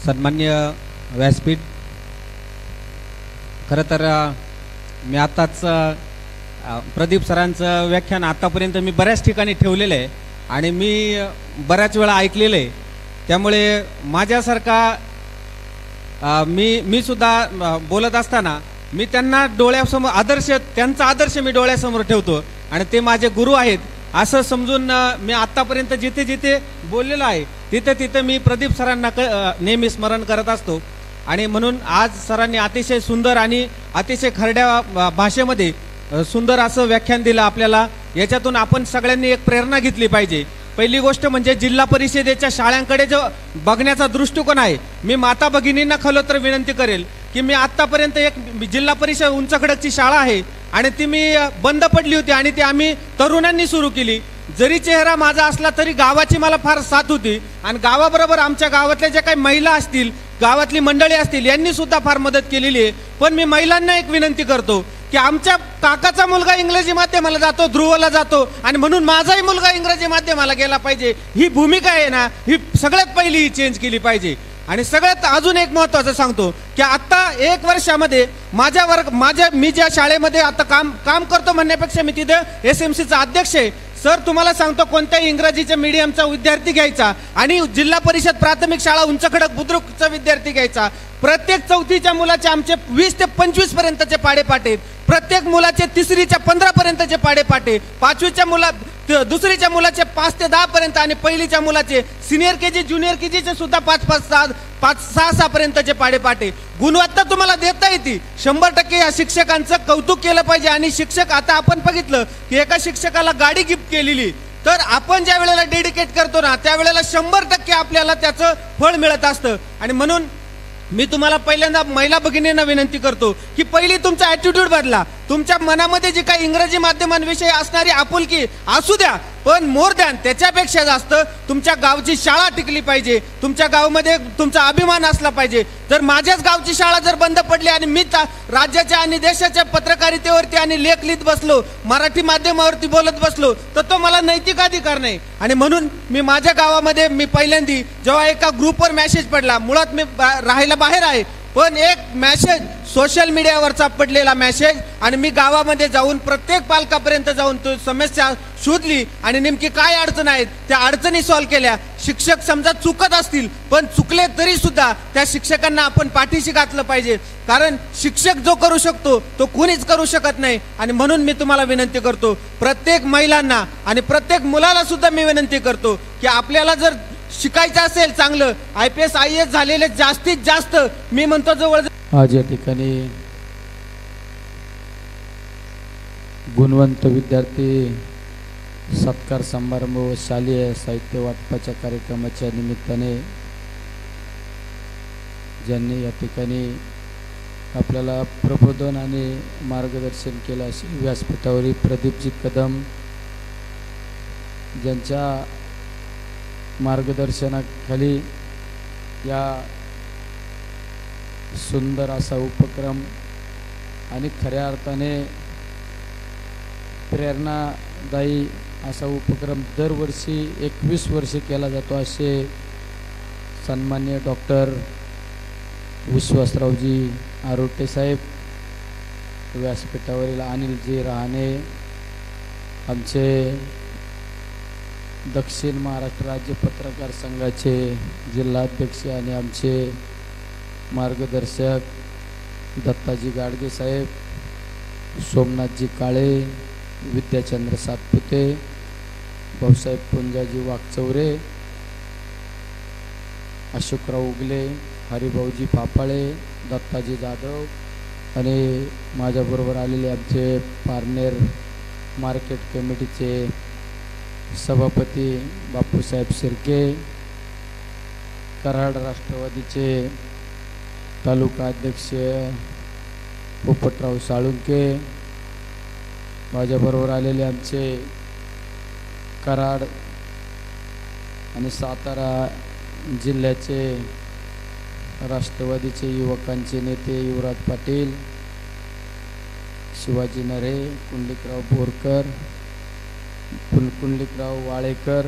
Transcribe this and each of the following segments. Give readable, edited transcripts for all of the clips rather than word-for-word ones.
सन्मान्य व्यासपीठ, खरं तर मी आत्ताच प्रदीप सरांचं व्याख्यान आतापर्यंत मी बऱ्याच ठिकाणी ठेवलेलं आहे आणि मी बऱ्याच वेळा ऐकलेलं आहे. त्यामुळे माझ्यासारखा मी सुद्धा बोलत असताना मी त्यांना डोळ्यासमोर त्यांचा आदर्श मी डोळ्यासमोर ठेवतो आणि ते माझे गुरु आहेत असं समजून मी आतापर्यंत जिथे जिथे बोललेलो आहे तिथे तिथे मी प्रदीप सरांना नेहमी स्मरण करत असतो. आणि म्हणून आज सरांनी अतिशय सुंदर आणि अतिशय खरड्या भाषेमध्ये सुंदर असं व्याख्यान दिलं आपल्याला. याच्यातून आपण सगळ्यांनी एक प्रेरणा घेतली पाहिजे. पहिली गोष्ट म्हणजे जिल्हा परिषदेच्या शाळांकडे जो बघण्याचा दृष्टिकोन आहे, मी माता भगिनींना खलोतर विनंती करेल की मी आतापर्यंत एक जिल्हा परिषद उंच खडकची शाळा आहे आणि ती मी बंद पडली होती आणि ती आम्ही तरुणांनी सुरू केली. जरी चेहरा माझा असला तरी गावाची मला फार साथ होती आणि गावाबरोबर आमच्या गावातल्या ज्या काही महिला असतील, गावातली मंडळी असतील, यांनी सुद्धा फार मदत केलेली आहे. पण मी महिलांना एक विनंती करतो की आमच्या काकाचा मुलगा इंग्रजी माध्यमाला जातो, ध्रुवला जातो आणि म्हणून माझाही मुलगा इंग्रजी माध्यमाला गेला पाहिजे, ही भूमिका आहे ना, ही सगळ्यात पहिली चेंज केली पाहिजे. आणि सगळ्यात अजून एक महत्त्वाचं सांगतो की आता 1 वर्षामध्ये मी ज्या शाळेमध्ये आता काम करतो म्हणण्यापेक्षा मी तिथे SMCचा अध्यक्ष आहे. सर, तुम्हाला सांगतो, कोणत्याही इंग्रजीच्या मीडियमचा विद्यार्थी घ्यायचा आणि जिल्हा परिषद प्राथमिक शाळा उंच खडक बुद्रुकचा विद्यार्थी घ्यायचा, प्रत्येक 4थीच्या मुलाचे आमचे 20 ते 25 पर्यंतचे पाडेपाठ आहेत. प्रत्येक मुलाचे 3रीच्या 15 पर्यंतचे पाडेपाठ आहे. 5वीच्या दुसरीच्या मुलाचे 5 ते 10 पर्यंत आणि पहिलीच्या मुलाचे सिनियर KG ज्युनियर KGचे सुद्धा 5-6 पर्यंतचे पाडेपाठ आहे. गुणवत्ता तुम्हाला देता येते. 100% या शिक्षकांचं कौतुक केलं पाहिजे. आणि शिक्षक, आता आपण बघितलं की एका शिक्षकाला गाडी गिफ्ट केलेली, तर आपण ज्या वेळेला डेडिकेट करतो ना त्यावेळेला 100% आपल्याला त्याचं फळ मिळत असतं. आणि म्हणून मी तुम्हाला पहिल्यांदा महिला भगिनींना विनंती करतो की पहिली तुमचा ॲटिट्यूड बदला. तुमच्या मनामध्ये जी काही इंग्रजी माध्यमांविषयी असणारी आपुलकी असू द्या, पण मोर दॅन त्याच्यापेक्षा जास्त तुमच्या गावची शाळा टिकली पाहिजे, तुमच्या गावामध्ये तुमचा अभिमान असला पाहिजे. जर माझ्याच गावची शाळा जर बंद पडली आणि मी राज्याच्या आणि देशाच्या पत्रकारितेवरती आणि लेख लिहित बसलो, मराठी माध्यमावरती बोलत बसलो, तर तो मला नैतिक अधिकार नाही. आणि म्हणून मी माझ्या गावामध्ये पहिल्यांदी जेव्हा एका ग्रुपवर मेसेज पडला, मुळात मी राहायला बाहेर आहे, पण एक मेसेज सोशल मीडियावरचा पडलेला मेसेज, आणि मी गावामध्ये जाऊन प्रत्येक पालकापर्यंत जाऊन तो समस्या शोधली आणि नेमकी काय अडचण आहेत त्या अडचणी सॉल्व्ह केल्या. शिक्षक समजा चुकत असतील, पण चुकले तरी सुद्धा त्या शिक्षकांना आपण पाठीशी घातलं पाहिजे, कारण शिक्षक जो करू शकतो तो कोणीच करू शकत नाही. आणि म्हणून मी तुम्हाला विनंती करतो, प्रत्येक महिलांना आणि प्रत्येक मुलाला सुद्धा मी विनंती करतो की आपल्याला जर शिकायचं असेल चांगलं, IPS IAS झालेले जास्तीत जास्त, मी म्हणतो जवळ आज या ठिकाणी गुणवंत विद्यार्थी सत्कार समारंभ व शालेय साहित्य वाटपाच्या कार्यक्रमाच्या निमित्ताने ज्यांनी या ठिकाणी आपल्याला प्रबोधन आणि मार्गदर्शन केलं असे व्यासपीठावरील प्रदीपजी कदम, ज्यांच्या मार्गदर्शनाखाली या सुंदर असा उपक्रम आणि खऱ्या अर्थाने प्रेरणादायी असा उपक्रम दरवर्षी 21 वर्षे केला जातो, असे सन्मान्य डॉक्टर विश्वासरावजी आरोटे साहेब, व्यासपीठावरील अनिलजी रहाणे, आमचे दक्षिण महाराष्ट्र राज्य पत्रकार संघाचे जिल्हाध्यक्ष आणि आमचे मार्गदर्शक दत्ताजी गाडगे साहेब, सोमनाथजी काळे, विद्याचंद्र सातपुते, भाऊसाहेब पुंजाजी वाघचौरे, अशोकराव उगले, हरिभाऊजी पापाळे, दत्ताजी जाधव आणि माझ्याबरोबर आलेले आमचे पारनेर मार्केट कमिटीचे सभापती बापूसाहेब शिर्के, कराड राष्ट्रवादीचे तालुका अध्यक्ष पोपटराव साळुंके, माझ्याबरोबर आलेले आमचे कराड आणि सातारा जिल्ह्याचे राष्ट्रवादीचे युवकांचे नेते युवराज पाटील, शिवाजी नरे, कुंडलिकराव बोरकर, कुंडलिकराव वाळेकर,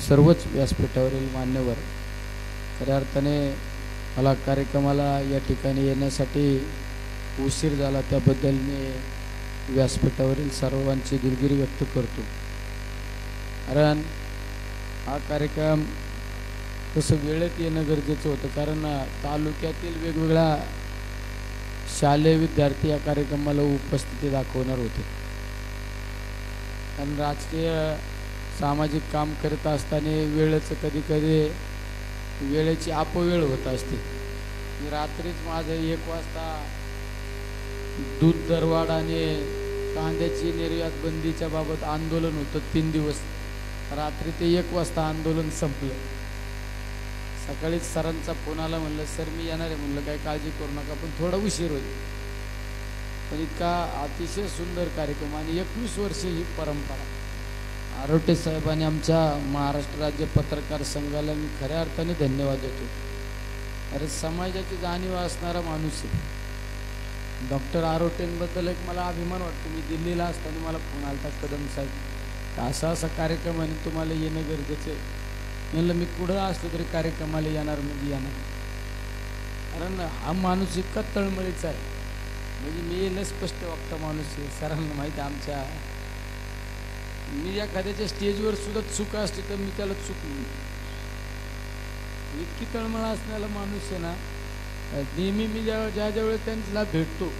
सर्वच व्यासपीठावरील मान्यवर, खऱ्या अर्थाने मला कार्यक्रमाला या ठिकाणी येण्यासाठी उशीर झाला त्याबद्दल मी व्यासपीठावरील सर्वांची दिलगिरी व्यक्त करतो. कारण हा कार्यक्रम तसं वेळेत येणं गरजेचं होतं, कारण तालुक्यातील वेगवेगळ्या शालेय विद्यार्थी या कार्यक्रमाला उपस्थिती दाखवणार होते. आणि राजकीय सामाजिक काम करत असताना वेळेचं कधी कधी वेळेची अपवेळ होत असते. रात्रीच माझं 1 वाजता दूध दरवाढ आणि कांद्याची निर्यात बंदीच्या बाबत आंदोलन होतं. 3 दिवस रात्री ते 1 वाजता आंदोलन संपलं. सकाळीच सरांचा फोन आला, म्हणलं सर मी येणार आहे. म्हणलं काही काळजी करू नका, पण थोडा उशीर होईल. पण इतका अतिशय सुंदर कार्यक्रम आणि 21 वर्ष ही परंपरा. आरोटे साहेबांनी आमच्या महाराष्ट्र राज्य पत्रकार संघाला मी खऱ्या अर्थाने धन्यवाद देतो. अरे समाजाची जाणीव असणारा माणूस आहे. डॉक्टर आरोटेंबद्दल एक मला अभिमान वाटतो. मी दिल्लीला असताना मला फोन आलता, कदम साहेब असा कार्यक्रम आहे, तुम्हाला येणं गरजेचं आहे. म्हणलं मी कुठं असलो तरी कार्यक्रमाला येणार म्हणजे येणार. कारण हा माणूस इतका तळमळीचा आहे, म्हणजे मी न स्पष्ट वक्ता माणूस आहे. सरांना माहिती आमच्या, मी एखाद्याच्या स्टेजवर सुद्धा चूक असते तर मी त्याला चूक म्हणतो. इतकी तळमळ असणारा माणूस आहे ना. नेहमी मी ज्या वेळेस त्यांना भेटतो,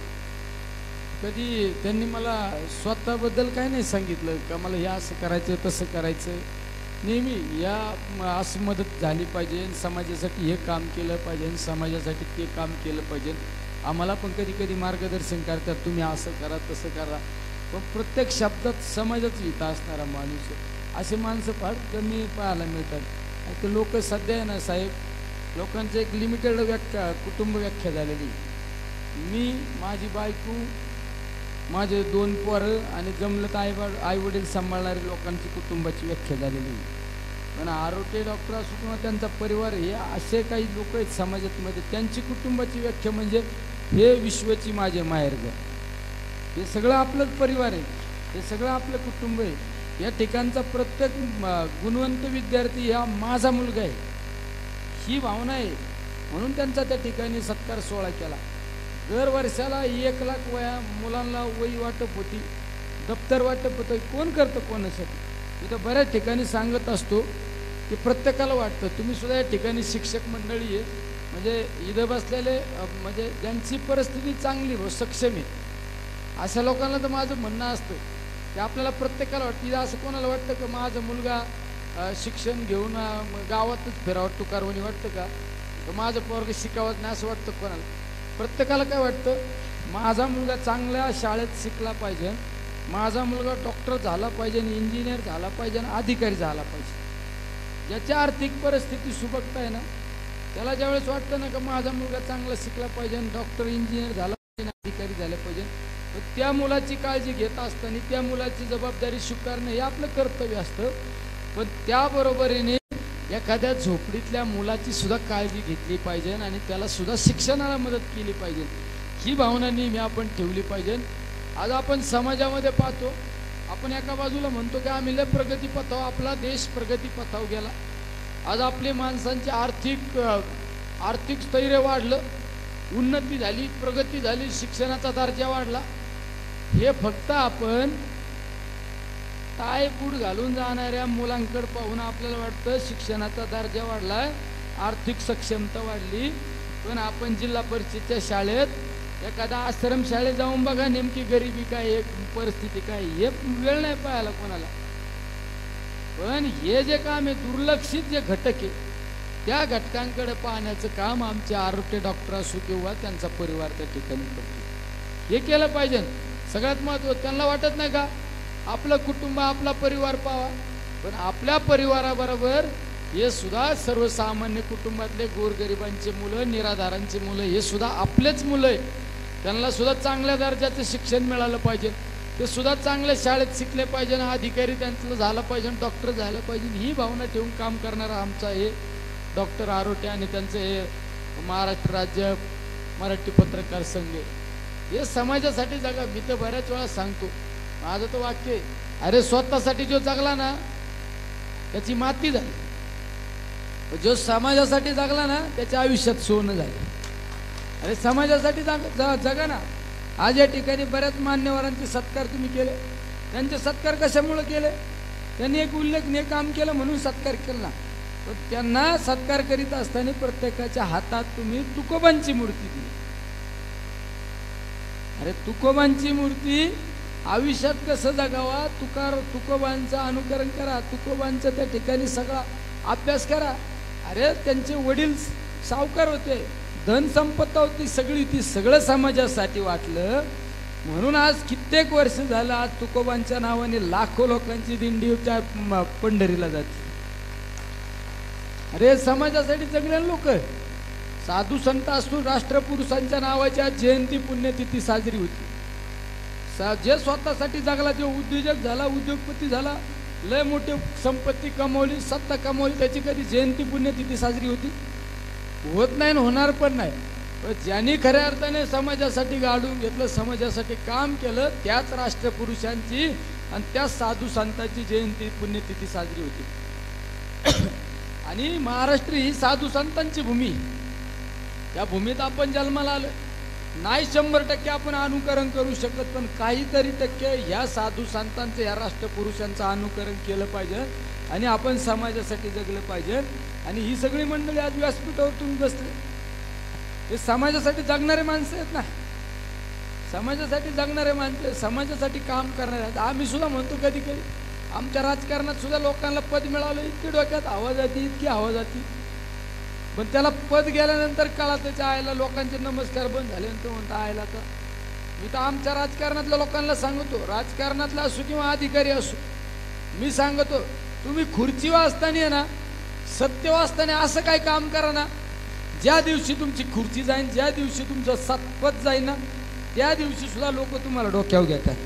कधी त्यांनी मला स्वतःबद्दल काय नाही सांगितलं का मला हे असं करायचं तसं करायचं. नेहमी या असं मदत झाली पाहिजे, समाजासाठी हे काम केलं पाहिजे, समाजासाठी ते काम केलं पाहिजे. आम्हाला पण कधी कधी मार्गदर्शन करतात, तुम्ही असं करा तसं करा. पण प्रत्येक शब्दात समाजाचं हित असणारा माणूस आहे. असे माणसं फार कमी पाहायला मिळतात. ते लोक सध्या आहे ना साहेब, लोकांचं एक लिमिटेड व्याख्या, कुटुंब व्याख्या झालेली. मी, माझी बायको, माझे 2 पोरं आणि जमलं तर आईवडील सांभाळणारे लोकांची कुटुंबाची व्याख्या झालेली. पण आरोटे डॉक्टर असो किंवा त्यांचा परिवार, हे असे काही लोक आहेत समाजामध्ये, त्यांची कुटुंबाची व्याख्या म्हणजे हे विश्वची माझे माहेरघर, हे सगळं आपलंच परिवार आहे, हे सगळं आपलं कुटुंब आहे. या ठिकाणचा प्रत्येक गुणवंत विद्यार्थी हा माझा मुलगा आहे, ही भावना आहे. म्हणून त्यांचा त्या ठिकाणी सत्कार सोहळा केला. दर वर्षाला 1 लाख मुलांना वही वाटप होती, दप्तर वाटप होतं. कोण करतं कोणासाठी? इथं बऱ्याच ठिकाणी सांगत असतो की प्रत्येकाला वाटतं. तुम्ही सुद्धा या ठिकाणी शिक्षक मंडळी आहे, म्हणजे इथं बसलेले म्हणजे ज्यांची परिस्थिती चांगली व सक्षम आहे अशा लोकांना तर माझं म्हणणं असतं की आपल्याला प्रत्येकाला वाटतं. इथं असं कोणाला वाटतं का माझा मुलगा शिक्षण घेऊन गावातच फिरावं तुकारवणी वाटतं का? माझं पोरगं शिकावत नाही असं वाटतं कोणाला? प्रत्येकाला काय वाटतं, माझा मुलगा चांगल्या शाळेत शिकला पाहिजे, माझा मुलगा डॉक्टर झाला पाहिजे, इंजिनियर झाला पाहिजे, अधिकारी झाला पाहिजे. ज्याची आर्थिक परिस्थिती सुबकता आहे ना, त्याला ज्यावेळेस वाटतं ना का माझा मुलगा चांगला शिकला पाहिजे, डॉक्टर इंजिनियर झाला पाहिजे, अधिकारी झाले पाहिजे, तर त्या मुलाची काळजी घेत असताना त्या मुलाची जबाबदारी स्वीकारणं हे आपलं कर्तव्य असतं. पण त्याबरोबरीने एखाद्या झोपडीतल्या मुलाची सुद्धा काळजी घेतली पाहिजे आणि त्याला सुद्धा शिक्षणाला मदत केली पाहिजे. ही भावना नेहमी आपण ठेवली पाहिजे. आज आपण समाजामध्ये पाहतो, आपण एका बाजूला म्हणतो की आम्ही लय प्रगती पथावर, आपला देश प्रगती पथावर गेला. आज आपली माणसांची आर्थिक स्थैर्य वाढलं, उन्नती झाली, प्रगती झाली, शिक्षणाचा दर्जा वाढला. हे फक्त आपण टाय बूट घालून जाणाऱ्या मुलांकडे पाहून आपल्याला वाटतं शिक्षणाचा दर्जा वाढलाय, आर्थिक सक्षमता वाढली. पण आपण जिल्हा परिषदेच्या शाळेत, एखादा आश्रम शाळेत जाऊन बघा नेमकी गरिबी काय, परिस्थिती काय, हे वेळ नाही पाहायला कोणाला. पण हे जे काम आहे, दुर्लक्षित जे घटक आहे, त्या घटकांकडे पाहण्याचं काम आमचे आरोग्य डॉक्टर असो किंवा त्यांचा परिवार त्या ठिकाणी करतो. हे केलं पाहिजे. सगळ्यात महत्त्वाचं, त्यांना वाटत नाही का आपलं कुटुंब, आपला परिवार पाहावा? पण आपल्या परिवाराबरोबर हे सुद्धा सर्वसामान्य कुटुंबातले गोरगरिबांचे मुलं, निराधारांचे मुलं, हे सुद्धा आपलेच मुलं आहे. त्यांना सुद्धा चांगल्या दर्जाचं शिक्षण मिळालं पाहिजे, ते सुद्धा चांगल्या शाळेत शिकले पाहिजे, अधिकारी त्यांचं झालं पाहिजे, डॉक्टर झालं पाहिजे. ही भावना ठेवून काम करणारा आमचा हे डॉक्टर आरोटे आणि त्यांचं हे महाराष्ट्र राज्य मराठी पत्रकार संघ, हे समाजासाठी जगा. मी तर बऱ्याच वेळा सांगतो, माझं तर वाक्य आहे, अरे स्वतःसाठी जो जगला ना त्याची माती झाली. जो समाजासाठी जगला ना त्याच्या आयुष्यात सोनं झालं. अरे समाजासाठी जगा ना. आज या ठिकाणी बऱ्याच मान्यवरांचे सत्कार तुम्ही केले. त्यांचे सत्कार कशामुळे केले? त्यांनी एक उल्लेखनीय काम केलं म्हणून सत्कार केला. पण त्यांना सत्कार करीत असताना प्रत्येकाच्या हातात तुम्ही तुकोबांची मूर्ती दिली. अरे तुकोबांची मूर्ती आयुष्यात कसं जगावा, तुकोबांचं अनुकरण करा, तुकोबांचं त्या ठिकाणी सगळा अभ्यास करा. अरे त्यांचे वडील सावकार होते, धन संपत्ता होती सगळी, ती सगळं समाजासाठी वाटलं. म्हणून आज कित्येक वर्ष झालं आज तुकोबांच्या नावाने लाखो लोकांची दिंडी पंढरीला जाते. अरे समाजासाठी जगलेले लोक, साधू संत असून राष्ट्रपुरुषांच्या नावाची आज जयंती पुण्यतिथी साजरी होती. जे स्वतःसाठी जगला, जो उद्योजक झाला, उद्योगपती झाला, लय मोठी संपत्ती कमवली, सत्ता कमवली, त्याची कधी जयंती पुण्यतिथी साजरी होती? होत नाही, होणार पण नाही. पण ज्यांनी खऱ्या अर्थाने समाजासाठी गाडून घेतलं, समाजासाठी काम केलं, त्याच राष्ट्रपुरुषांची आणि त्याच साधू संतांची जयंती पुण्यतिथी साजरी होती. आणि महाराष्ट्र ही साधू संतांची भूमी. त्या भूमीत आपण जन्माला आलो नाही. 100% आपण अनुकरण करू शकत, पण काहीतरी टक्के ह्या साधू संतांचं, ह्या राष्ट्रपुरुषांचं अनुकरण केलं पाहिजे आणि आपण समाजासाठी जगलं पाहिजे. आणि ही सगळी मंडळी आज व्यासपीठावर तुम्ही बसले, हे समाजासाठी जगणारे माणसं आहेत ना. समाजासाठी जगणारे माणसं, समाजासाठी काम करणारे आहेत. आम्ही सुद्धा म्हणतो कधी कधी आमच्या राजकारणात सुद्धा लोकांना पद मिळालं, इतकी डोक्यात हवा जाती, इतकी हवा जाती. पण त्याला पद गेल्यानंतर कळा त्याच्या आईला लोकांचे नमस्कार बंद झाले. तो म्हणता आयला तर मी तर आमच्या राजकारणातल्या लोकांना सांगतो, राजकारणातला असो किंवा अधिकारी असो, मी सांगतो तुम्ही खुर्ची वाजताना आहे ना, सत्य वाजताना असं काय काम करा ना, ज्या दिवशी तुमची खुर्ची जाईन, ज्या दिवशी तुमचं सत्पद जाईन ना, त्या दिवशी सुद्धा लोक तुम्हाला डोक्यावर घेतात.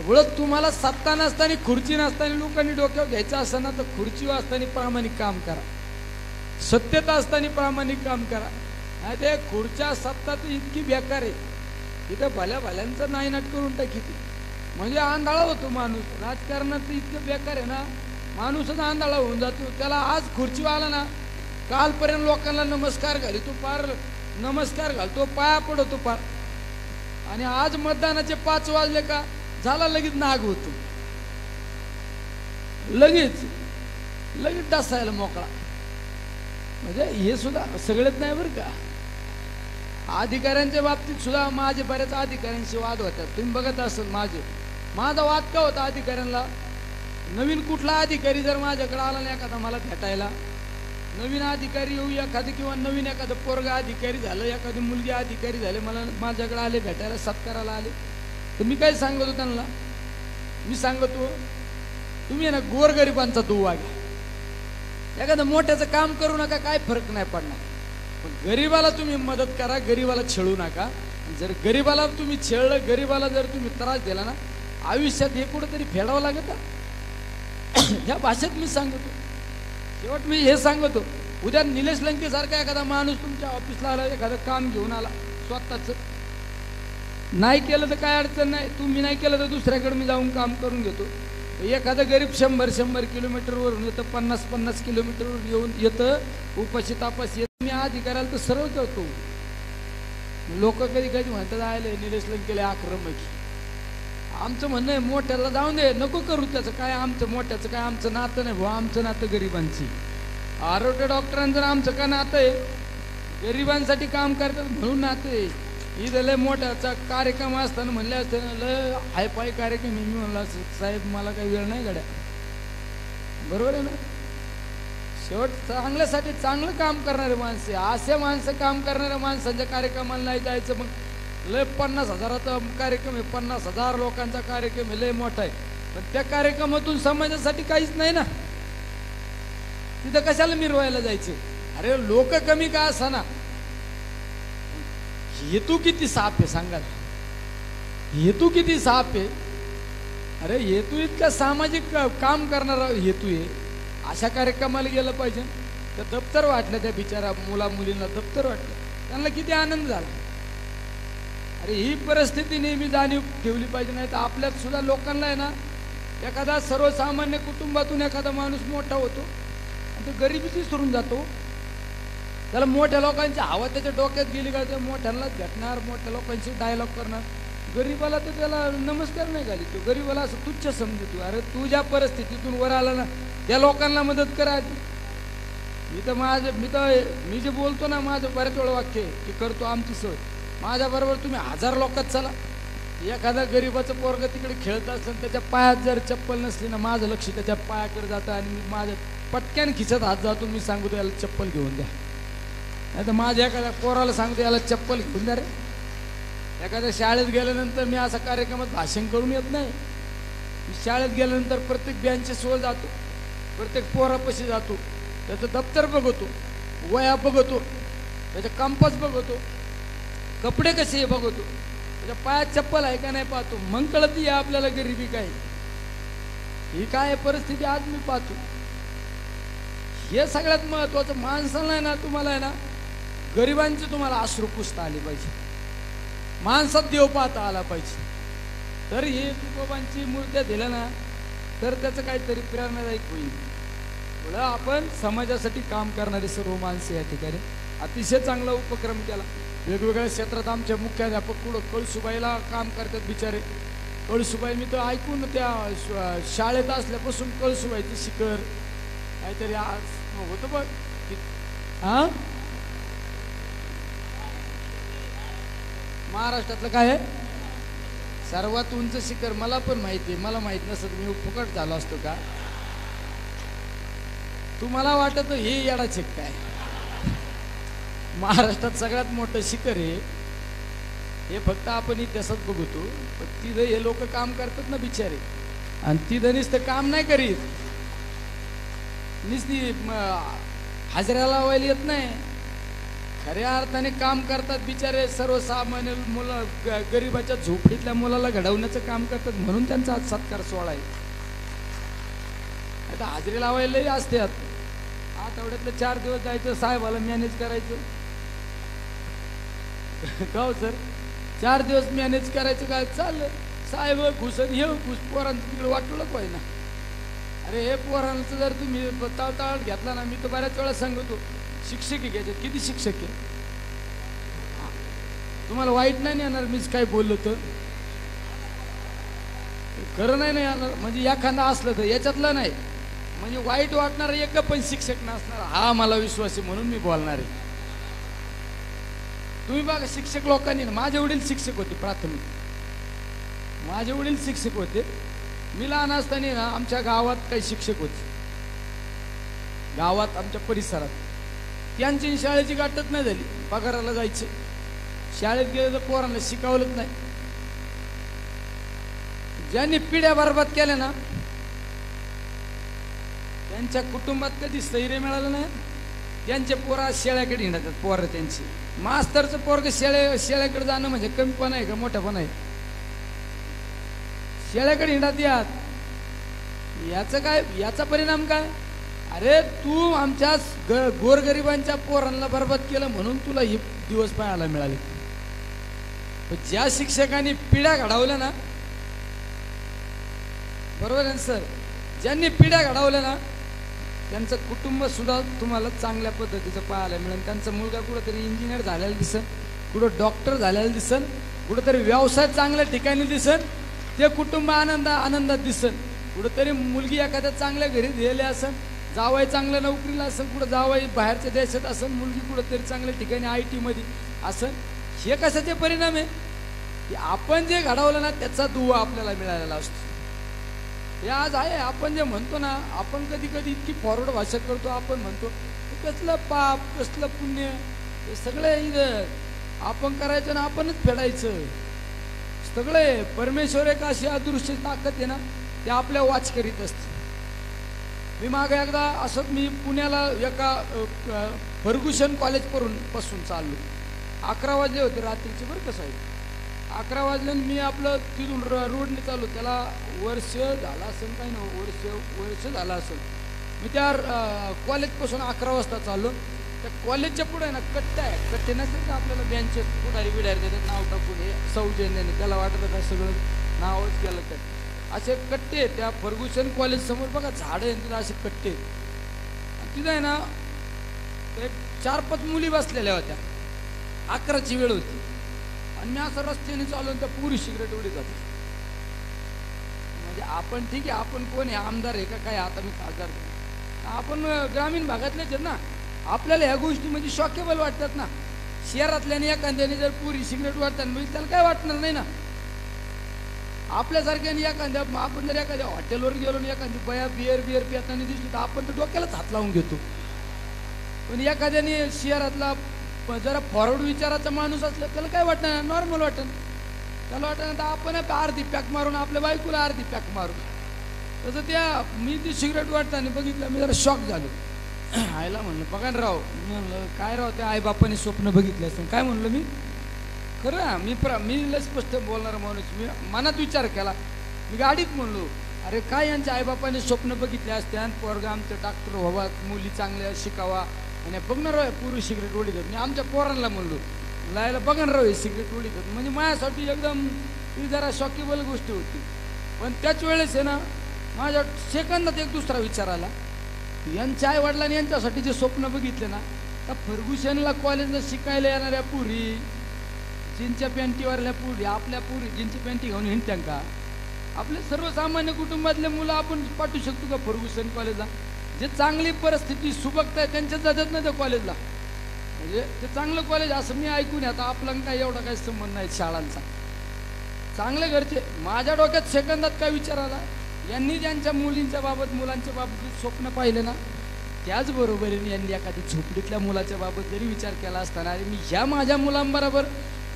उलट तुम्हाला सत्ता नसताना, खुर्ची नसताना लोकांनी डोक्यावर घ्यायचं असं ना, तर खुर्ची वाजताना प्रामाणिक काम करा, सत्यता असताना प्रामाणिक काम करा. नाही ते खुर्च्या सत्ता तर इतकी बेकार आहे, तिथं भल्या भल्यांचं नायनाट करून टाकी, म्हणजे आंधळा होतो माणूस. राजकारणात इतकं बेकार आहे ना, माणूसच आंधळा होऊन जातो. त्याला आज खुर्चीवाला ना, कालपर्यंत लोकांना नमस्कार घालतो, पार नमस्कार घालतो, पाया पडतो पार, आणि आज मतदानाचे 5 वाजले का झाला लगेच नाग होतो, लगेच लगेच डसायला मोकळा. म्हणजे हे सुद्धा सगळेच नाही बरं का. अधिकाऱ्यांच्या बाबतीत सुद्धा माझे बऱ्याच अधिकाऱ्यांशी वाद होतात. तुम्ही बघत असाल माझा वाद का होता अधिकाऱ्यांना. नवीन कुठला अधिकारी जर माझ्याकडे आला नाही एखादा मला भेटायला, नवीन अधिकारी येऊ एखादं, किंवा नवीन एखादं पोरगा अधिकारी झालं, एखादी मुलगी अधिकारी झाले, मला माझ्याकडे आले भेटायला, सत्काराला आले, तर मी काय सांगतो त्यांना, मी सांगतो तुम्ही ना गोरगरिबांचा दुवा घ्या. एखादं मोठ्याचं काम करू नका, काय फरक नाही पडणार, पण गरीबाला तुम्ही मदत करा, गरीबाला छळू नका. जर गरीबाला तुम्ही छळलं, गरीबाला जर तुम्ही त्रास दिला ना, आयुष्यात हे कुठंतरी फेडावं लागत. ह्या भाषेत मी सांगतो. शेवट मी हे सांगतो, उद्या निलेश लंकेसारखा एखादा माणूस तुमच्या ऑफिसला आला, एखादं काम घेऊन आला, स्वतःच नाही केलं तर काय अडचण नाही, तुम्ही नाही केलं तर दुसऱ्याकडे मी जाऊन काम करून घेतो. एखादं गरीब 100 किलोमीटरवरून येतं, 50 किलोमीटरवर येतं, उपाशी तापाशी येतं. मी अधिकाऱ्याला तर सरळ करतो. लोक कधी कधी म्हणतात आले निलेश लंकेले आक्रमक. आमचं म्हणणं आहे मोठ्याला जाऊन दे, नको करू त्याचं काय, आमचं मोठ्याचं काय, आमचं नातं नाही भाऊ, आमचं नातं गरिबांची. आरोग्य डॉक्टरांचं आमचं काय नातं आहे, गरिबांसाठी काम करतात म्हणून नातं आहे. इथं लय मोठ्याचा कार्यक्रम असताना म्हणले असताना लय हायफाय कार्यक्रम, मी म्हणला साहेब मला काही वेळ नाही गड्या, बरोबर आहे ना. शेवट चांगल्यासाठी चांगलं काम करणारे माणसे, असे माणसं काम करणाऱ्या माणसांच्या कार्यक्रमाला नाही जायचं. मग लय 50,000चा कार्यक्रम आहे, 50,000 लोकांचा कार्यक्रम आहे, लय मोठा आहे, पण त्या कार्यक्रमातून समाजासाठी काहीच नाही ना, तिथं कशाला मिरवायला जायचं. अरे लोक कमी का असा, हेतू किती साफ आहे सांगा, हेतू किती साफ आहे. अरे हेतू इतका सामाजिक काम करणारा हेतू आहे, अशा कार्यक्रमाला गेलं पाहिजे. तर दप्तर वाटलं त्या बिचारा मुला मुलींना, दप्तर वाटलं, त्यांना किती आनंद झाला. अरे ही परिस्थिती नेहमी जाणीव ठेवली पाहिजे. नाही तर आपल्यात सुद्धा लोकांना आहे ना, एखादा सर्वसामान्य कुटुंबातून एखादा माणूस मोठा होतो, आणि ते गरिबीच विसरून जातो. त्याला मोठ्या लोकांची हवा त्याच्या डोक्यात गेली का ते मोठ्यांनाच भेटणार, मोठ्या लोकांशी डायलॉग करणार. गरीबाला तर त्याला नमस्कार नाही घाली, तो गरीबाला असं तुच्छ समजतो. अरे तू ज्या परिस्थितीतून वर आला ना त्या लोकांना मदत करा. मी जे बोलतो ना माझं बऱ्याच वेळा वाक्य आहे की करतो आमची सोय. माझ्याबरोबर तुम्ही 1000 लोकात चला, एखादा गरीबाचं पोरग तिकडे खेळत असेल त्याच्या पायात जर चप्पल नसली ना माझं लक्ष त्याच्या पायाकडे जातं आणि मी माझ्या पटक्यान खिचत हात जातो. मी सांगतो याला चप्पल घेऊन द्या, नाही तर माझ्या एखाद्या पोराला सांगतो याला चप्पल घेऊन द्या रे. एखाद्या शाळेत गेल्यानंतर मी असा कार्यक्रमात भाषण करून येत नाही. मी शाळेत गेल्यानंतर प्रत्येक बेंचेसवर जातो, प्रत्येक पोरापाशी जातो, त्याचं दप्तर बघतो, वया बघतो, त्याचं कंपास बघतो, कपडे कसे हे बघतो, त्याच्या पायात चप्पल आहे का नाही पाहतो. मग कळत या आपल्याला गरिबी काय ही काय परिस्थिती आज मी पाहतो. हे सगळ्यात महत्वाचं. माणसाला आहे ना तुम्हाला आहे ना गरिबांची तुम्हाला अश्रू पुसता आली पाहिजे, माणसात देव पाहता आला पाहिजे. तर हे तुकोबांची मूर्त्या दिल्या ना तर त्याचं काहीतरी प्रेरणादायक होईल. पुढं आपण समाजासाठी काम करणारे सर्व माणसं या ठिकाणी अतिशय चांगला उपक्रम केला. वेगवेगळ्या क्षेत्रात आमच्या मुख्याध्यापक पुढं कळसुबाईला काम करतात बिचारे. कळसुबाई मी तर ऐकून त्या शाळेत असल्यापासून कळसुबाईची शिखर काहीतरी होतं बघ. हा महाराष्ट्रातलं काय आहे सर्वात उंच शिखर? मला पण माहिती आहे. मला माहित नसत मी फुकट झालो असतो का? तुम्हाला वाटत हे येडाचे काय? महाराष्ट्रात सगळ्यात मोठं शिखर आहे हे फक्त आपण इतिहासात बघतो. पण तिथं हे लोक काम करतात ना बिचारे, आणि तिथं नुसतं काम नाही करीत, नुसती हाजऱ्या लावायला येत नाही, खऱ्या अर्थाने काम करतात बिचारे. सर्वसामान्य मुलं गरिबाच्या झोपडीतल्या मुलाला घडवण्याचं काम करतात म्हणून त्यांचा आज सत्कार सोहळा आहे. आता हाजरी लावायलाही असतात. आठवड्यातलं 4 दिवस जायचं, साहेबाला मॅनेज करायचं. गाव सर 4 दिवस मॅनेज करायचं काय चाललं. साहेब घुसत हे घुस पोरांचं तिकडे वाटलं पाहिजे ना. अरे हे पोरांचं जर तुम्ही ताळताळ घेतला ना, मी तर बऱ्याच वेळा सांगतो शिक्षक आहे घ्यायचे. किती शिक्षक आहे तुम्हाला वाईट नाही येणार मीच काय बोललो तर? खरं नाही येणार. म्हणजे एखादा असलं तर याच्यातलं नाही, म्हणजे वाईट वाटणार एक पण शिक्षक नसणार हा मला विश्वास आहे म्हणून मी बोलणार आहे. तुम्ही बघा शिक्षक लोकांनी ना, माझे वडील शिक्षक होते प्राथमिक, माझे वडील शिक्षक होते. मी लहान असताना ना आमच्या गावात काही शिक्षक होते, गावात आमच्या परिसरात. त्यांची शाळेची गाठच नाही झाली, पगाराला जायचे. शाळेत गेले तर पोरांना शिकवलंच नाही. ज्यांनी पिढ्या बरबाद केल्या ना त्यांच्या कुटुंबात कधी स्थैर्य मिळालं नाही. त्यांचे पोरा शेळ्याकडे हिंडतात. पोरं त्यांची मास्तरचं पोरग शेळ्याकडे जाणं म्हणजे कमीपण आहे का मोठ्यापण आहे? शेळ्याकडे हिंडत याचं काय, याचा परिणाम काय? अरे तू आमच्या गोरगरिबांच्या पोरांना बरबाद केलं म्हणून तुला हे दिवस पाहायला मिळाले. ज्या शिक्षकांनी पिढ्या घडवल्या ना, बरोबर आहे सर, ज्यांनी पिढ्या घडवल्या ना त्यांचं कुटुंब सुद्धा तुम्हाला चांगल्या पद्धतीचं पाहायला मिळेल. त्यांचा मुलगा कुठंतरी इंजिनियर झालेला दिसन, कुठं डॉक्टर झालेला दिसन, कुठंतरी व्यवसाय चांगल्या ठिकाणी दिसन, ते कुटुंब आनंदात दिसन. कुठंतरी मुलगी एखाद्या चांगल्या घरी दिलेली असन, जावाई चांगल्या नोकरीला असेल, कुठं जावाई बाहेरच्या देशात असेल, मुलगी कुठंतरी चांगल्या ठिकाणी IT मध्ये असेल. हे कशाचे परिणाम आहे की आपण जे घडवलं ना त्याचा दुवा आपल्याला मिळालेला असतो. हे आज आहे. आपण जे म्हणतो ना, आपण कधी कधी इतकी फॉरवर्ड भाषा करतो. आपण म्हणतो कसलं पाप कसलं पुण्य हे सगळे आपण करायचं ना आपणच फेडायचं सगळे. परमेश्वर एक अशी अदृश्य ताकद आहे ना ते आपल्या वाच करीत असते. मी मागे एकदा असंच मी पुण्याला एका फर्ग्युसन कॉलेज पासून चाललो. 11 वाजले होते रात्रीचे बरं कसं आहे. 11 वाजले मी आपलं तिथून रोडने चालू. त्याला वर्ष झाला असेल काही ना, वर्ष झाला असेल. मी त्या कॉलेजपासून 11 वाजता चाललो. त्या कॉलेजच्या पुढे ना कट्टे आहे. कट्टे नसतात का आपल्याला बेंचेस पुढारी बिडारी देतात नाव टाकून, हे सौजन्याने त्याला वाटत का सगळं नावच केलं काय. असे कट्टे त्या फर्ग्युसन कॉलेज समोर बघा झाडं आहेत तिथं, असे कट्टे. तिथं आहे ना एक 4-5 मुली बसलेल्या होत्या. 11ची वेळ होती आणि मी असं रस्त्याने चालून त्या पुरी सिगरेट उडीत होती. म्हणजे आपण ठीक आहे, आपण कोण आहे, आमदार आहे का काय, आता मी खासदार आहे. आपण ग्रामीण भागातलेच आहेत ना. आपल्याला ह्या गोष्टी म्हणजे शॉकेबल वाटतात ना. शहरातल्याने एखाद्याने जर पुरी सिगरेट वाटतात म्हणजे त्याला काय वाटणार नाही ना. आपल्यासारख्याने एखाद्या, आपण जर एखाद्या हॉटेलवर गेलो आणि एखादी बया बिअर पिताना दिसली तर आपण तर डोक्यालाच हात लावून घेतो. पण एखाद्याने शहरातला जरा फॉरवर्ड विचाराचा माणूस असला त्याला काय वाटणार, नॉर्मल वाटतं. त्याला वाटतं आपण अर्धी पॅक मारून आपल्या बायकोला अर्धी पॅक मारू. तसं त्या मी ती सिगरेट वाटताना बघितलं, मी जरा शॉक झालो. आईला म्हणलं बघा ना राव, म्हणलं काय राव त्या आईबापाने स्वप्न बघितले असतं. काय म्हणलं मी, खरं मी लय स्पष्ट बोलणारा माणूस. मी मनात विचार केला, मी गाडीत म्हणलो अरे काय यांच्या आईबापाने स्वप्न बघितले असते आणि पोरगा आमचं डॉक्टर व्हावा, मुली चांगल्या शिकावा आणि बघणार राव पूर्वी सिगरेट ओढीत. मी आमच्या पोरांना म्हणलो लायला बघा ना राव हे सिगरेट ओढीत. म्हणजे माझ्यासाठी एकदम ती जरा शॉकेबल गोष्ट होती. पण त्याच वेळेस आहे ना माझ्या सेकंदात एक दुसरा विचार आला, यांच्या आई वडिलांनी यांच्यासाठी जे स्वप्न बघितले ना, तर फर्ग्युसनला कॉलेजला शिकायला येणाऱ्या पुरी, जीनच्या पॅन्टीवरल्या पुरी, आपल्या पुरी जीनची पॅन्टी घेऊन हिंडत्या का? आपले सर्वसामान्य कुटुंबातले मुलं आपण पाठवू शकतो का फर्ग्युसन कॉलेजला? जे चांगली परिस्थिती सुबकता आहे त्यांच्याच जातात ना त्या कॉलेजला. म्हणजे ते चांगलं कॉलेज असं मी ऐकून आता आपला काय एवढा काही संबंध नाही शाळांचा. चांगले घरचे. माझ्या डोक्यात सेकंदात काय विचार आला, यांनी ज्यांच्या मुलींच्या बाबत मुलांच्या बाबतीत स्वप्न पाहिले ना, त्याचबरोबरीने यांनी एखादी झोपडीतल्या मुलाच्या बाबत जरी विचार केला असताना अरे मी ह्या माझ्या मुलांबरोबर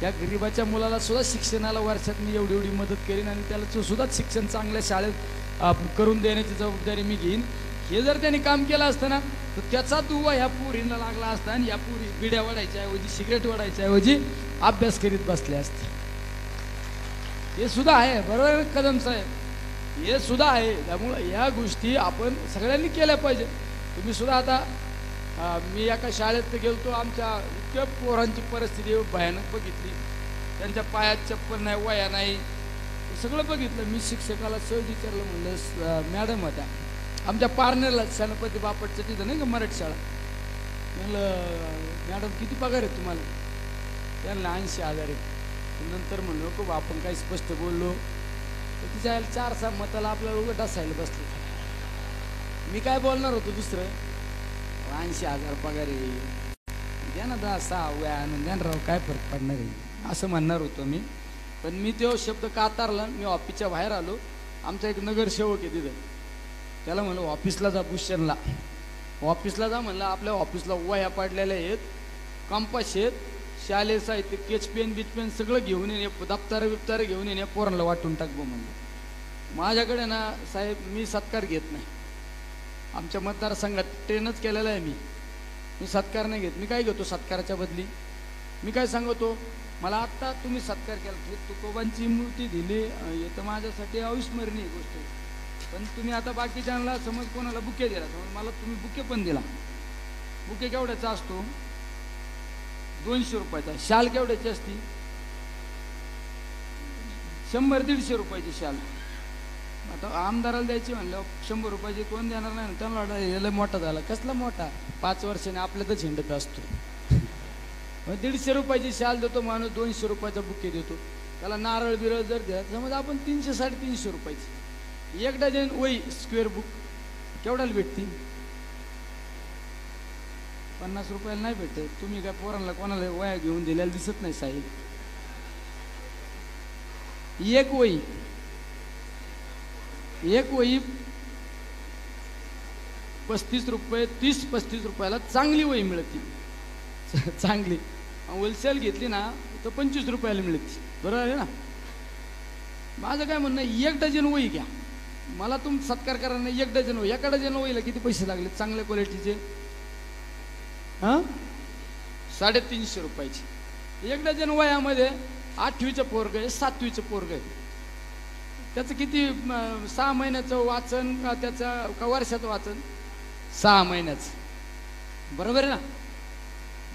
या गरिबाच्या मुलाला सुद्धा शिक्षणाला वर्षात मी एवढी एवढी मदत करीन आणि त्याला सुद्धा शिक्षण चांगल्या शाळेत करून देण्याची जबाबदारी मी घेईन, हे जर त्यांनी काम केलं असतं ना तर त्याचा दुवा ह्या पुरीला लागला असता आणि या पुरी बिड्या वाढायच्या ऐवजी सिगरेट वाढायच्या ऐवजी अभ्यास करीत बसले असते. हे सुद्धा आहे, बरोबर कदम साहेब, हे सुद्धा आहे. त्यामुळं या गोष्टी आपण सगळ्यांनी केल्या पाहिजे. तुम्ही सुद्धा आता मी एका शाळेत गेलतो, आमच्या इतक्या पोरांची परिस्थिती भयानक बघितली. त्यांच्या पायात चप्पल नाही, वया नाही, सगळं बघितलं. मी शिक्षकाला सहज विचारलं, म्हणलं मॅडम होत्या आमच्या पारनेरला सेनापती बापटचं तिथं नाही का मराठी शाळा, म्हणलं मॅडम किती पगार आहे तुम्हाला? त्यांना 80,000 आहे. नंतर म्हणलो खूप आपण काही स्पष्ट बोललो तर तिच्या आईला 4-6 मताला आपल्याला उलट असायला बसलं. मी काय बोलणार होतो दुसरं, 80,000 पगार आहे, द्या ना 10-6 वयानं द्या राव, काय फरक पडणार आहे असं म्हणणार होतो मी. पण मी तो शब्द कातारला. मी ऑफिसच्या बाहेर आलो, आमचा एक नगरसेवक आहे तिथं, त्याला म्हणलं ऑफिसला जा, भूषणला ऑफिसला जा म्हणलं, आपल्या ऑफिसला वह्या पाडलेल्या आहेत, कंपास आहेत, शालेय साहित्य केच पेन बीच पेन सगळं घेऊन ये, दप्तर घेऊन ये, पोरांना वाटून टाकबो म्हणलं. माझ्याकडे ना साहेब मी सत्कार घेत नाही. आमच्या मतदारसंघात ट्रेनच केलेला आहे मी सत्कार नाही घेत. मी काय घेतो सत्काराच्या बदली? मी काय सांगतो, मला आत्ता तुम्ही सत्कार केला, तुकोबांची मूर्ती दिली, हे तर माझ्यासाठी अविस्मरणीय गोष्ट आहे. पण तुम्ही आता बाकीच्यांना समज कोणाला बुके दिला, समज मला तुम्ही बुके पण दिला, बुके केवढ्याचा असतो? 200 रुपयाचा. शाल केवढ्याची असती? 100-150 रुपयाची शाल. आता आमदाराला द्यायची म्हणलं 100 रुपयाची कोण देणार नाही, त्यांना वाटलं याला मोठा झाला. कसला मोठा? 5 वर्षाने आपल्यातच हिंडत असतो. 150 रुपयाची शाल देतो माणूस, 200 रुपयाचा बुके देतो. त्याला नारळ बिरळ जर द्या, समज आपण 300-350 रुपयाची. 1 डझन वही स्क्वेअर बुक केवढ्याला भेटते? 50 रुपयाला नाही भेटत. तुम्ही काय पोरांना कोणाला वया घेऊन दिलेला दिसत नाही साहेब. 1 वही 35 रुपये, 30-35 रुपयाला चांगली वही मिळते. चांगली होलसेल घेतली ना तर 25 रुपयाला मिळते. बरोबर आहे ना? माझं काय म्हणणं, 1 डझन वही घ्या. मला तुम्ही सत्कार करा नाही, 1 डझन वही. 1 डझन वहीला किती पैसे लागले चांगल्या क्वालिटीचे? 350 रुपयाची. 1 डझन वयामध्ये 8वीचं पोरग आहे, 7वीचं पोरग आहे, त्याचं किती 6 महिन्याचं वाचन का त्याचं का वर्षाचं वाचन? 6 महिन्याचं. बरोबर आहे ना?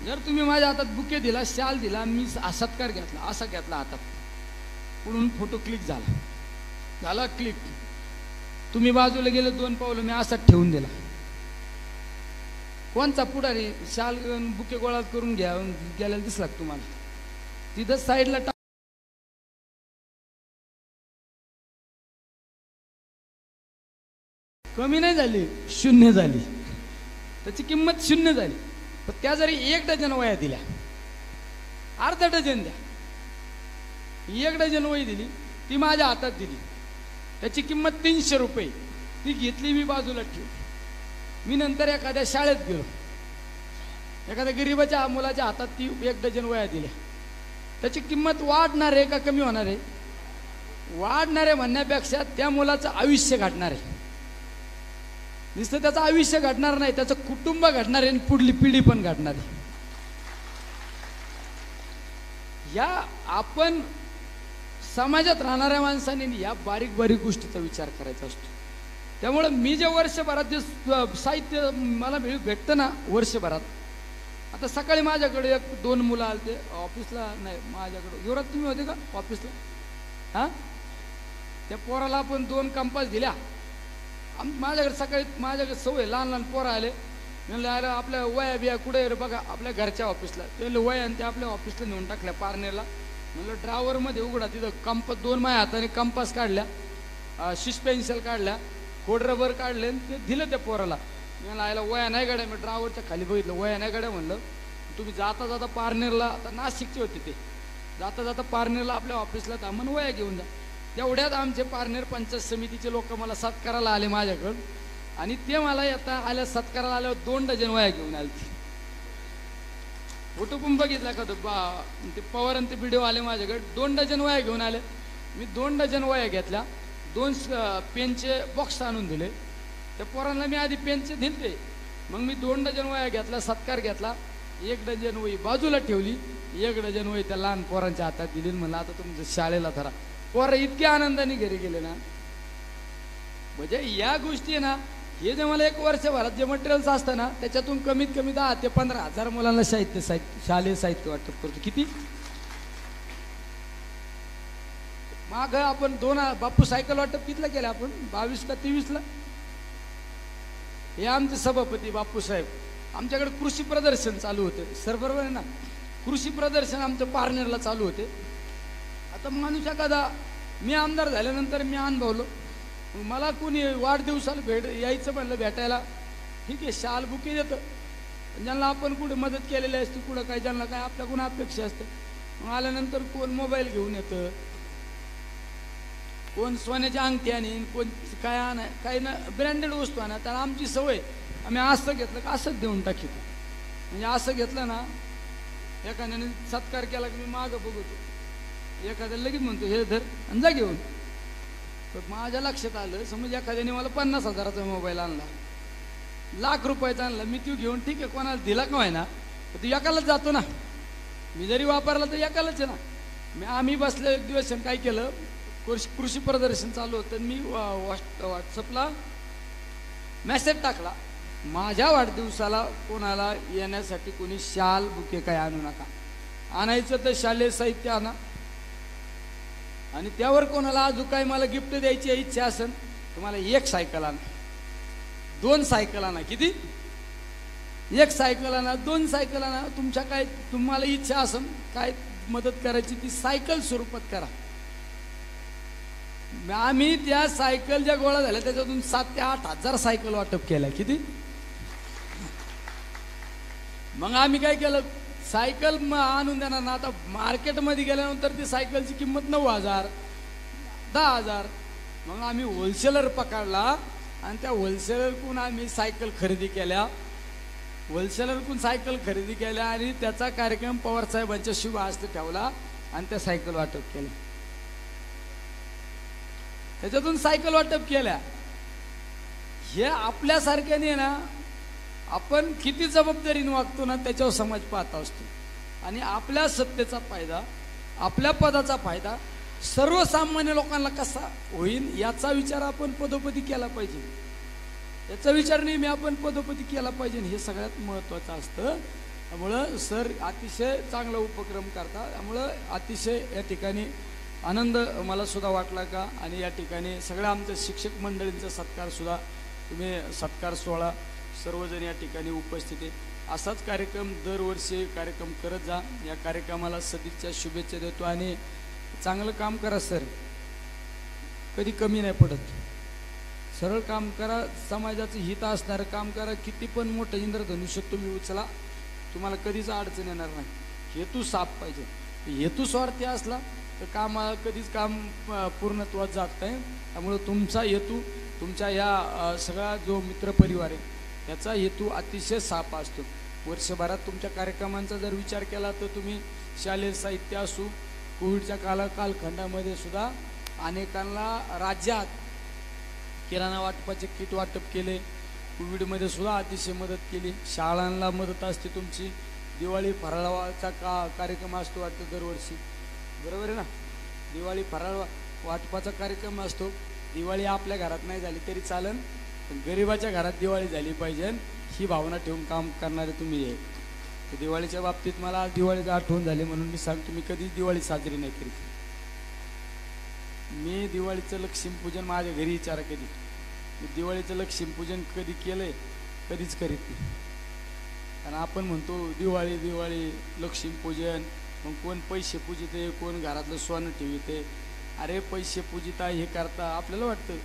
जर तुम्ही माझ्या हातात बुके दिला, शाल दिला, मी सत्कार घेतला, असा घेतला हातात, पुढून फोटो क्लिक झाला क्लिक, तुम्ही बाजूला गेले 2 पावलं, मी असाच ठेवून दिला. कोणचा पुढारी शाल बुके गोळा करून घ्या गेलेला दिसला का तुम्हाला? तिथं साईडला कमी नाही झाली, शून्य झाली. त्याची किंमत शून्य झाली. पण त्या जरी 1 डझन वया दिल्या, अर्धा डझन द्या, 1 डझन वही दिली, ती माझ्या हातात दिली, त्याची किंमत 300 रुपये. ती घेतली, मी बाजूला ठेवली. मी नंतर एखाद्या शाळेत गेलो, एखाद्या गरीबाच्या मुलाच्या हातात ती 1 डझन वया दिल्या. त्याची किंमत वाढणार आहे का कमी होणार आहे? वाढणार आहे म्हणण्यापेक्षा त्या मुलाचं आयुष्य घडणार आहे. नुसतं त्याचं आयुष्य घडणार नाही, त्याचं कुटुंब घडणार आहे आणि पुढली पिढी पण घडणार आहे. या आपण समाजात राहणाऱ्या माणसाने या बारीक बारीक गोष्टीचा विचार करायचा असतो. त्यामुळं मी जे वर्षभरात जे साहित्य मला भेटतं ना वर्षभरात, आता सकाळी माझ्याकडे 1-2 मुलं आले ऑफिसला, नाही माझ्याकडे युवराज तुम्ही होते का ऑफिसला? हां, त्या पोराला आपण 2 कंपास दिल्या. माझ्याकडे सकाळी माझ्याकडे सवय, लहान लहान पोरं आले, म्हणलं आलं आपल्या वया बिया कुठे रे बघा, आपल्या घरच्या ऑफिसला. ते वया आणि ते आपल्या ऑफिसला नेऊन टाकल्या पारनेरला. म्हणलं ड्रायव्हरमध्ये उघडा, तिथं कंपास 2 माझ्या हाताने कंपास काढल्या, शिश पेन्सिल काढल्या, खोड रबर काढले आणि ते दिलं त्या पोराला. म्हणलं आयला वया नाही गाड्या, मी ड्रायव्हरच्या खाली बघितलं वया नाही गाड्या. म्हणलं तुम्ही जाता जाता पारनेरला, आता नाशिकचे होते ते, जाता जाता पारनेरला आपल्या ऑफिसला थांबून वया घेऊन जा. तेवढ्यात आमचे पारनेर पंचायत समितीचे लोक मला सत्काराला आले माझ्याकडं, आणि ते मला येता आल्या सत्काराला आल्यावर 2 डझन वया घेऊन आले. फोटो पण बघितला का तो ते पवार आणि ते व्हिडिओ आले माझ्याकडे. 2 डझन वया घेऊन आले. मी 2 डझन वया घेतल्या, 2 पेनचे बॉक्स आणून दिले त्या पोरांना. मी आधी पेनचे दिले, मग मी 2 डझन वया घेतला, सत्कार घेतला, 1 डझन वही बाजूला ठेवली, 1 डझन वही त्या लहान पोरांच्या हातात दिली. म्हणलं आता तुमचं शाळेला धरा. पोरं इतक्या आनंदाने घरी गेले ना. म्हणजे या गोष्टी ना, हे जे मला 1 वर्षभरात जे मटेरियल्स असतं ना, त्याच्यातून कमीत कमी 10 ते 15 हजार मुलांना शालेय साहित्य वाटप करतो. किती माग आपण 2 बापू सायकल वाटप कितलं केलं आपण? 22 का 23ला. हे आमचे सभापती बापू साहेब, आमच्याकडे कृषी प्रदर्शन चालू होते सर, बरोबर आहे ना? कृषी प्रदर्शन आमचं पारनेरला चालू होते. आता माणूस एखादा, मी आमदार झाल्यानंतर मी अनुभवलो, मला कोणी वाढदिवसाला यायचं म्हणलं भेटायला, ठीक आहे शाल बुके देतं, ज्यांना आपण कुठे मदत केलेली असते, कुठं काय ज्यांना काय आपल्याकडून अपेक्षा असते. मग आल्यानंतर कोण मोबाईल घेऊन येतं, कोण सोन्याच्या अंगठी आणीन, कोण काय आणा, काही ना ब्रँडेड वस्तू आणा. तर आमची सवय, आम्ही असं घेतलं का असंच देऊन टाकीतो. म्हणजे असं घेतलं ना, एखाद्याने सत्कार केला की मी मागं बघतो, एखाद्या लगेच म्हणतो हे धर आणि जा घेऊन. तर माझ्या लक्षात आलं, समज एखाद्याने मला 50 हजाराचा मोबाईल आणला, ₹1,00,000 आणला, मी तो घेऊन ठीक आहे कोणाला दिला का ना, तर तो एकालाच जातो ना. मी जरी वापरला तर एकालाच आहे ना. आम्ही बसले एक दिवस काय केलं, कृषी प्रदर्शन चालू होतं, मी व्हॉट्सअपला मेसेज टाकला, माझ्या वाढदिवसाला कोणाला येण्यासाठी कोणी शाल बुके काय आणू नका, आणायचं तर शालेय साहित्य आणा, आणि त्यावर कोणाला अजून काय मला गिफ्ट द्यायची इच्छा असेल तुम्हाला 1 सायकल आणा, 2 सायकल आणा. किती? 1 सायकल आणा, 2 सायकल आणा. तुमच्या काय तुम्हाला इच्छा असेल काय मदत करायची ती सायकल स्वरूपात करा. आम्ही त्या सायकल ज्या गोळा झाल्या त्याच्यातून 7 ते 8 हजार सायकल वाटप केल्या. किती? मग आम्ही काय केलं, सायकल आणून देणार ना. आता मार्केटमध्ये गेल्यानंतर ती सायकलची किंमत 9,000 10,000. मग आम्ही होलसेलर पकडला आणि त्या होलसेलरकडून आम्ही सायकल खरेदी केल्या, होलसेलरकडून सायकल खरेदी केल्या आणि त्याचा कार्यक्रम पवार साहेबांच्या शुभ हस्ते ठेवला आणि त्या सायकल वाटप केल्या. त्याच्यातून सायकल वाटप केल्या. हे आपल्यासारख्याने ना, आपण किती जबाबदारीने वागतो ना त्याच्यावर समाज पाहत असतो. आणि आपल्या सत्तेचा फायदा, आपल्या पदाचा फायदा सर्वसामान्य लोकांना कसा होईल याचा विचार आपण पदोपदी केला पाहिजे. याचा विचार नेहमी आपण पदोपदी केला पाहिजे, हे सगळ्यात महत्त्वाचं असतं. त्यामुळं सर अतिशय चांगला उपक्रम करतात. त्यामुळं अतिशय या ठिकाणी आनंद मला सुद्धा वाटला का. आणि या ठिकाणी सगळ्या आमच्या शिक्षक मंडळींचा सत्कार सुद्धा तुम्ही सत्कार सोहळा सर्वजण या ठिकाणी उपस्थित आहे. असाच कार्यक्रम दरवर्षी कार्यक्रम करत जा. या कार्यक्रमाला सदिच्छा शुभेच्छा देतो आणि चांगलं काम करा सर, कधी कमी नाही पडत. सरळ काम करा, समाजाचं हित असणारं काम करा. किती पण मोठं इंद्रधनुष्य तुम्ही उचला, तुम्हाला कधीच अडचण येणार नाही. हेतू साफ पाहिजे. हेतू स्वार्थी असला तर कामाला कधीच काम पूर्णत्वात जात नाही. त्यामुळं तुमचा हेतू, तुमच्या या सगळा जो मित्रपरिवार आहे त्याचा हेतू अतिशय साफ असतो. वर्षभरात तुमच्या कार्यक्रमांचा जर विचार केला तर तुम्ही शालेय साहित्य असू, कोविडच्या कालखंडामध्ये सुद्धा अनेकांना राज्यात किराणा वाटपाचे किट वाटप केले. कोविडमध्ये सुद्धा अतिशय मदत केली. शाळांना मदत असते तुमची. दिवाळी फराळाचा कार्यक्रम असतो वाटतं दरवर्षी, बरोबर आहे ना. दिवाळी फराळ वाटपाचा कार्यक्रम असतो. दिवाळी आपल्या घरात नाही झाली तरी चालेल, पण गरिबाच्या घरात दिवाळी झाली पाहिजे ही भावना ठेवून काम करणारे तुम्ही आहे. तर दिवाळीच्या बाबतीत मला आज दिवाळीची आठवण झाली म्हणून मी सांगतो, मी कधीच दिवाळी साजरी नाही करीत. मी दिवाळीचं लक्ष्मीपूजन माझ्या घरी विचारा कधी, मी दिवाळीचं लक्ष्मीपूजन कधी केलंय? कधीच करीत नाही. आणि आपण म्हणतो दिवाळी दिवाळी लक्ष्मीपूजन, मग कोण पैसे पूजिते, कोण घरातलं सोनं ठेविते. अरे पैसे पूजिता हे करता आपल्याला वाटतं,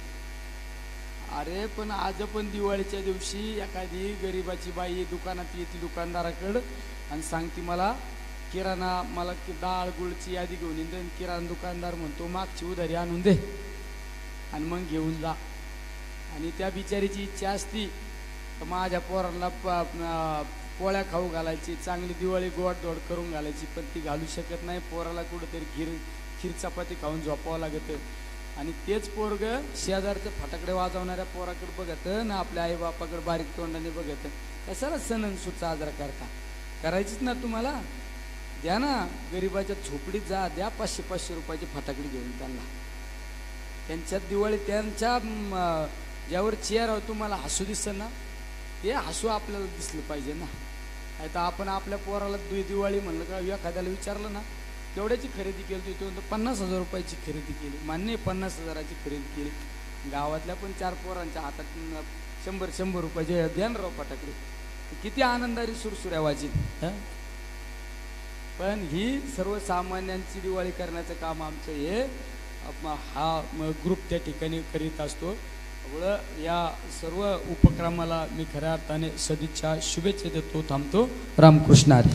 अरे पण आज पण दिवाळीच्या दिवशी एखादी गरिबाची बाई दुकानात येते दुकानदाराकडं आणि सांगते मला किराणा, मला डाळ गुळची यादी घेऊन येते. किराणा दुकानदार म्हणतो मागची उधारी आणून दे आणि मग घेऊन जा. आणि त्या बिचारीची इच्छा असती तर माझ्या पोरांना पोळ्या खाऊ घालायची, चांगली दिवाळी गोडधोड करून घालायची, पण ती घालू शकत नाही. पोराला कुठंतरी खीर चपाती खाऊन झोपावं लागतं. आणि तेच पोरग शेजारचं फटाकडे वाजवणाऱ्या पोराकडे बघत ना आपल्या आईबापाकडे बारीक तोंडाने बघत. कशाला सण सूद साजरा करता? करायचीच ना तुम्हाला, द्या ना. गरिबाच्या झोपडीत जा, द्या 500-500 रुपयाचे फटाकडे घेऊन त्यांना. त्यांच्यात दिवाळी, त्यांच्या ज्यावर चेहऱ्यावर तुम्हाला हसू दिसतं ना, ते हसू आपल्याला दिसलं पाहिजे ना. नाही तर आपण आपल्या पोराला दिवाळी म्हणलं का एखाद्याला विचारलं ना केवढ्याची खरेदी केली, तो 50,000 रुपयाची खरेदी केली. मान्य 50,000ची खरेदी केली. गावातल्या पण 4 पोरांच्या हातात 100-100 रुपयाचे द्या ना राव फटाकडे, किती आनंदाने सुरसुऱ्या वाजीत. पण ही सर्वसामान्यांची दिवाळी करण्याचं काम आमचं हे हा ग्रुप त्या ठिकाणी करीत असतो. त्यामुळं या सर्व उपक्रमाला मी खऱ्या अर्थाने सदिच्छा शुभेच्छा देतो. थांबतो. रामकृष्ण हरी.